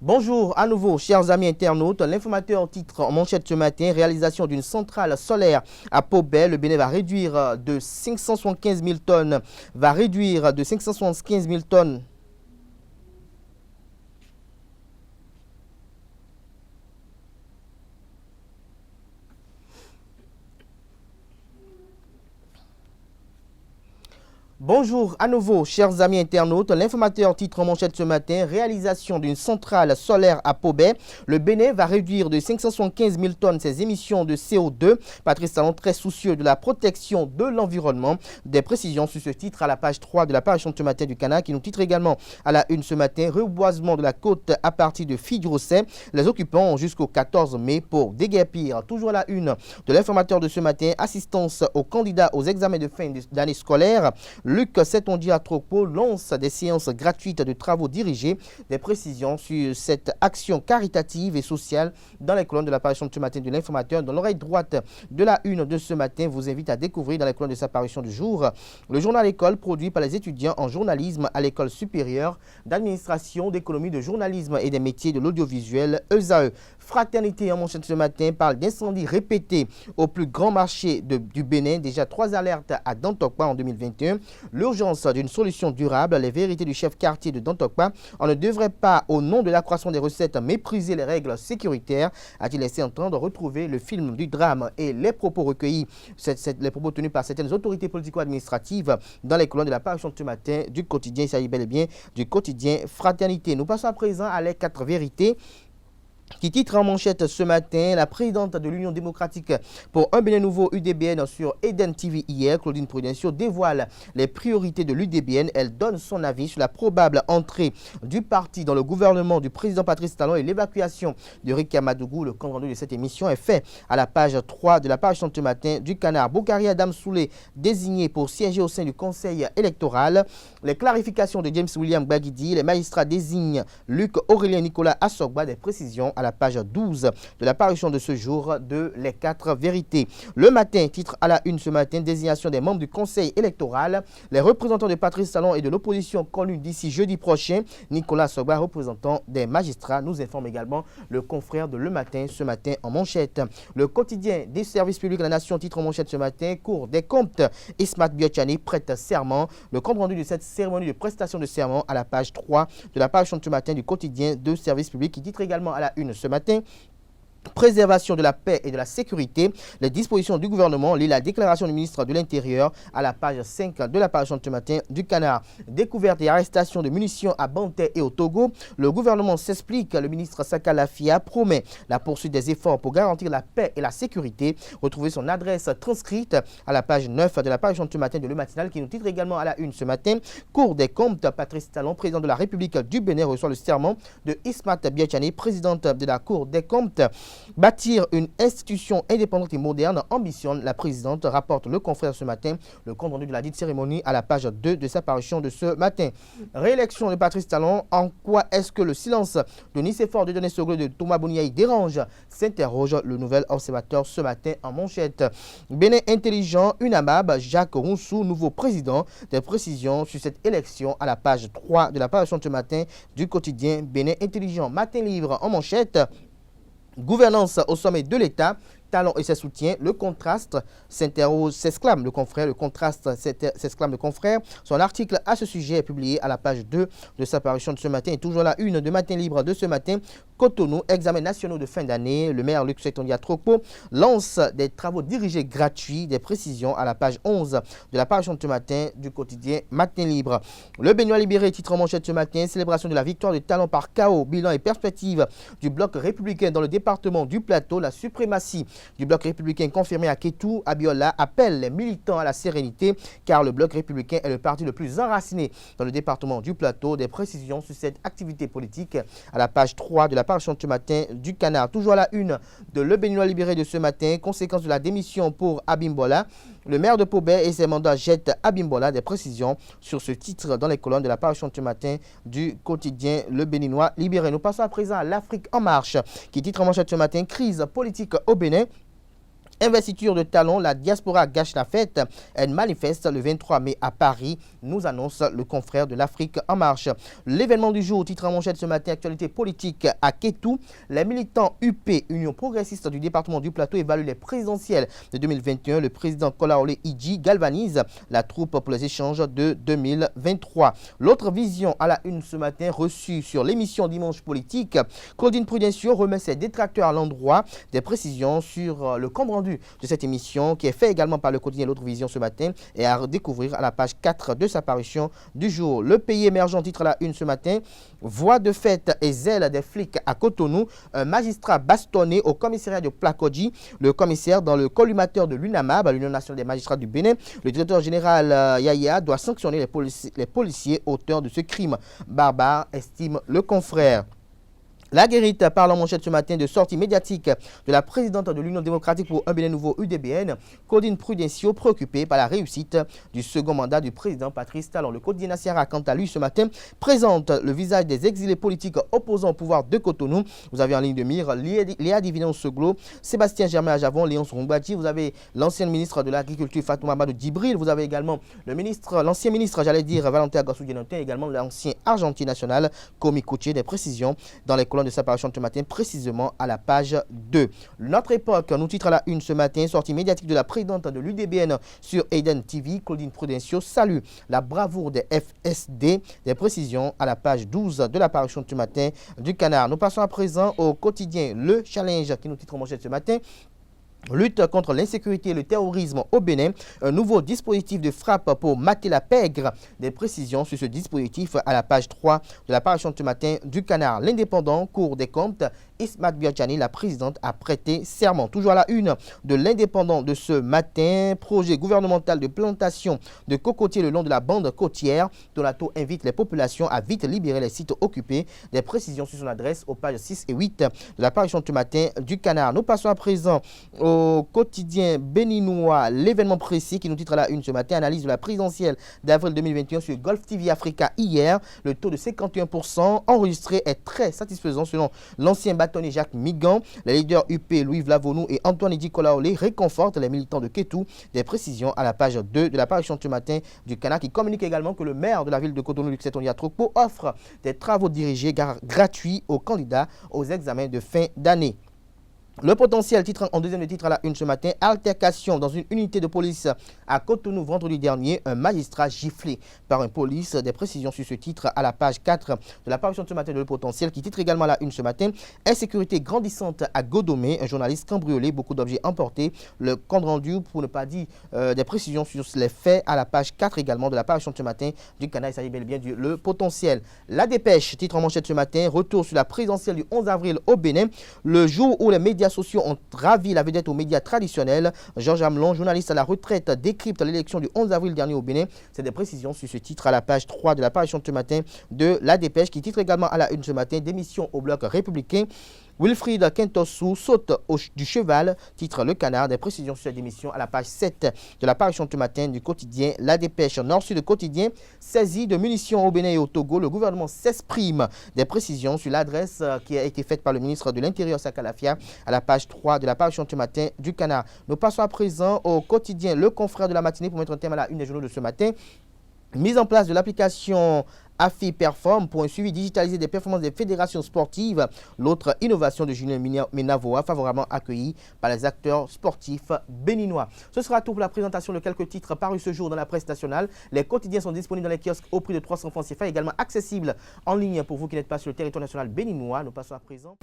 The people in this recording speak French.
Bonjour à nouveau, chers amis internautes. L'informateur titre en manchette ce matin, réalisation d'une centrale solaire à Pobet. Le Bénin va réduire de 575 000 tonnes, Bonjour à nouveau, chers amis internautes. L'informateur titre en manchette ce matin, réalisation d'une centrale solaire à Pobet. Le Bénin va réduire de 575 000 tonnes ses émissions de CO2. Patrice Talon, très soucieux de la protection de l'environnement. Des précisions sur ce titre à la page 3 de la page ce matin du Canard, qui nous titre également à la une ce matin, reboisement de la côte à partir de Figues-Rosset. Les occupants ont jusqu'au 14 mai pour déguerpir. Toujours à la une de l'informateur de ce matin, assistance aux candidats aux examens de fin d'année scolaire. Luc Setondia-Tropo lance des séances gratuites de travaux dirigés. Des précisions sur cette action caritative et sociale dans les colonnes de l'apparition de ce matin de l'informateur. Dans l'oreille droite de la une de ce matin, vous invite à découvrir dans les colonnes de sa parution du jour le journal École produit par les étudiants en journalisme à l'École supérieure d'administration, d'économie, de journalisme et des métiers de l'audiovisuel ESAE. Fraternité en manchette ce matin parle d'incendies répétés au plus grand marché du Bénin. Déjà 3 alertes à Dantokpa en 2021. L'urgence d'une solution durable, les vérités du chef quartier de Dantokpa. On ne devrait pas, au nom de l'accroissement des recettes, mépriser les règles sécuritaires, a-t-il laissé entendre. Retrouver le film du drame et les propos recueillis, les propos tenus par certaines autorités politico-administratives dans les colonnes de la parution de ce matin du quotidien. Il s'agit bel et bien du quotidien Fraternité. Nous passons à présent à les 4 vérités, qui titre en manchette ce matin, la présidente de l'Union démocratique pour un Bénin nouveau UDBN sur Eden TV hier, Claudine Prudencio, dévoile les priorités de l'UDBN. Elle donne son avis sur la probable entrée du parti dans le gouvernement du président Patrice Talon et l'évacuation de Rika Madougou. Le compte rendu de cette émission est fait à la page 3 de la page ce matin du Canard. Boukari Adam Soulé désigné pour siéger au sein du conseil électoral. Les clarifications de James William Baguidi. Les magistrats désignent Luc Aurélien Nicolas Assogba. Des précisions à la page 12 de la parution de ce jour de Les 4 vérités. Le matin, titre à la une ce matin, désignation des membres du conseil électoral. Les représentants de Patrice Talon et de l'opposition connus d'ici jeudi prochain. Nicolas Assogba, représentant des magistrats, nous informe également le confrère de Le Matin ce matin en manchette. Le quotidien des services publics de la nation, titre en manchette ce matin, Cour des comptes. Ismat Biotchani prête serment. Le compte rendu de cette cérémonie de prestation de serment à la page 3 de la parution de ce matin du quotidien de services publics, qui titre également à la une ce matin. Préservation de la paix et de la sécurité, les dispositions du gouvernement, lit la déclaration du ministre de l'Intérieur à la page 5 de la page de ce matin du Canard. Découverte et arrestation de munitions à Banté et au Togo, le gouvernement s'explique. Le ministre Saka Lafia promet la poursuite des efforts pour garantir la paix et la sécurité. Retrouvez son adresse transcrite à la page 9 de la page de ce matin de Le Matinal, qui nous titre également à la une ce matin. Cour des comptes, Patrice Talon, président de la République du Bénin, reçoit le serment de Ismat Biotchani, présidente de la Cour des comptes. Bâtir une institution indépendante et moderne ambitionne la présidente, rapporte le confrère ce matin. Le compte rendu de la dite cérémonie à la page 2 de sa parution de ce matin. Réélection de Patrice Talon, en quoi est-ce que le silence de Nicéphore de Dieudonné Soglo de Thomas Boniaï dérange, s'interroge le nouvel observateur ce matin en manchette. Bénin intelligent, UNAMAB, Jacques Roussou, nouveau président. Des précisions sur cette élection à la page 3 de la parution de ce matin du quotidien Bénin intelligent. Matin libre en manchette. Gouvernance au sommet de l'État, Talon et ses soutiens, le contraste s'exclame le confrère, s'exclame le confrère. Son article à ce sujet est publié à la page 2 de sa parution de ce matin. Et toujours la une de Matin Libre de ce matin, Cotonou, examens nationaux de fin d'année. Le maire Luc Setondia-Tropo lance des travaux dirigés gratuits. Des précisions à la page 11 de la parution de ce matin du quotidien Matin Libre. Le Béninois libéré, titre en manchette ce matin, célébration de la victoire de Talon par KO, bilan et perspective du bloc républicain dans le département du Plateau, la suprématie du bloc républicain confirmé à Kétou. Abiola appelle les militants à la sérénité, car le bloc républicain est le parti le plus enraciné dans le département du Plateau. Des précisions sur cette activité politique à la page 3 de la parution de ce matin du Canard. Toujours à la une de Le Béninois libéré de ce matin, conséquence de la démission pour Abimbola. Le maire de Pobet et ses mandats jettent Abimbola. Des précisions sur ce titre dans les colonnes de la parution de ce matin du quotidien Le Béninois libéré. Nous passons à présent à l'Afrique en marche, qui titre en manchette ce matin, crise politique au Bénin. Investiture de talons, la diaspora gâche la fête. Elle manifeste le 23 mai à Paris, nous annonce le confrère de l'Afrique en marche. L'événement du jour, titre en manchette ce matin, actualité politique à Kétou. Les militants UP, Union progressiste du département du Plateau, évaluent les présidentielles de 2021. Le président Kolaole Idji galvanise la troupe pour les échanges de 2023. L'autre vision à la une ce matin, reçue sur l'émission Dimanche Politique. Claudine Prudencio remet ses détracteurs à l'endroit. Des précisions sur le compte rendu de cette émission qui est fait également par le quotidien L'Autre Vision ce matin et à découvrir à la page 4 de sa parution du jour. Le pays émergent titre à la une ce matin. Voix de fête et zèle des flics à Cotonou. Un magistrat bastonné au commissariat de Plakodji. Le commissaire dans le collimateur de l'UNAMAB, l'Union nationale des magistrats du Bénin. Le directeur général Yaya doit sanctionner les policiers auteurs de ce crime barbare, estime le confrère. La guérite parle en manchette ce matin de sortie médiatique de la présidente de l'Union démocratique pour un Bénin nouveau UDBN, Claudine Prudencio, préoccupée par la réussite du second mandat du président Patrice Talon. Le quotidien Nassara, quant à lui, ce matin, présente le visage des exilés politiques opposants au pouvoir de Cotonou. Vous avez en ligne de mire Léa Divinon-Seglo, Sébastien Germain-Ajavon, Léon Sorongbadji. Vous avez l'ancien ministre de l'Agriculture, Fatouma Amadou Djibril. Vous avez également l'ancien ministre, Valentin Agassou-Dienantin, également l'ancien argentine national, Komi Kouché. Des précisions dans les colonnes de sa parution ce matin, précisément à la page 2. Notre époque nous titre à la une ce matin, sortie médiatique de la présidente de l'UDBN sur Eden TV, Claudine Prudencio salue la bravoure des FSD. Des précisions à la page 12 de la parution ce matin du Canard. Nous passons à présent au quotidien Le Challenge qui nous titre en manchette ce matin. Lutte contre l'insécurité et le terrorisme au Bénin, un nouveau dispositif de frappe pour mater la pègre. Des précisions sur ce dispositif à la page 3 de la parution ce matin du Canard. L'indépendant Cour des comptes, Ismat Biachani, la présidente, a prêté serment. Toujours à la une de l'indépendant de ce matin, projet gouvernemental de plantation de cocotiers le long de la bande côtière. Donato invite les populations à vite libérer les sites occupés. Des précisions sur son adresse aux pages 6 et 8 de la parution ce matin du Canard. Nous passons à présent au quotidien béninois, l'événement précis qui nous titre à la une ce matin, analyse de la présidentielle d'avril 2021 sur Golf TV Africa hier. Le taux de 51% enregistré est très satisfaisant selon l'ancien bâtonnier Jacques Migan. Les leaders UP Louis Vlavonou et Antoine Idi Kolaole réconfortent les militants de Kétou. Des précisions à la page 2 de la parution ce matin du Canard qui communique également que le maire de la ville de Cotonou, Luc Setonia Trokpo, offre des travaux dirigés gratuits aux candidats aux examens de fin d'année. Le potentiel, titre en deuxième titre à la une ce matin, altercation dans une unité de police à Cotonou vendredi dernier, un magistrat giflé par un police. Des précisions sur ce titre à la page 4 de la parution de ce matin de Le Potentiel qui titre également à la une ce matin, insécurité grandissante à Godomé, un journaliste cambriolé, beaucoup d'objets emportés. Le compte rendu, pour ne pas dire des précisions sur les faits à la page 4 également de la parution de ce matin du Canard. Il s'agit bel et bien du Le Potentiel. La dépêche, titre en manchette ce matin, retour sur la présidentielle du 11 avril au Bénin, le jour où les médias sociaux ont ravi la vedette aux médias traditionnels. Georges Amelon, journaliste à la retraite, décrypte l'élection du 11 avril dernier au Bénin. C'est des précisions sur ce titre à la page 3 de la parution de ce matin de La Dépêche qui titre également à la une ce matin, démission au bloc républicain. Wilfried Kentosu saute du cheval, titre Le Canard. Des précisions sur cette démission à la page 7 de la parution de ce matin du quotidien La Dépêche. Nord-Sud quotidien, saisie de munitions au Bénin et au Togo. Le gouvernement s'exprime. Des précisions sur l'adresse qui a été faite par le ministre de l'Intérieur, Sakalafia, à la page 3 de la parution de ce matin du Canard. Nous passons à présent au quotidien Le Confrère de la matinée pour mettre un thème à la une des journaux de ce matin. Mise en place de l'application AFI Perform pour un suivi digitalisé des performances des fédérations sportives. L'autre innovation de Julien Menavoa, favorablement accueillie par les acteurs sportifs béninois. Ce sera tout pour la présentation de quelques titres parus ce jour dans la presse nationale. Les quotidiens sont disponibles dans les kiosques au prix de 300 francs CFA, également accessibles en ligne pour vous qui n'êtes pas sur le territoire national béninois. Nous passons à présent.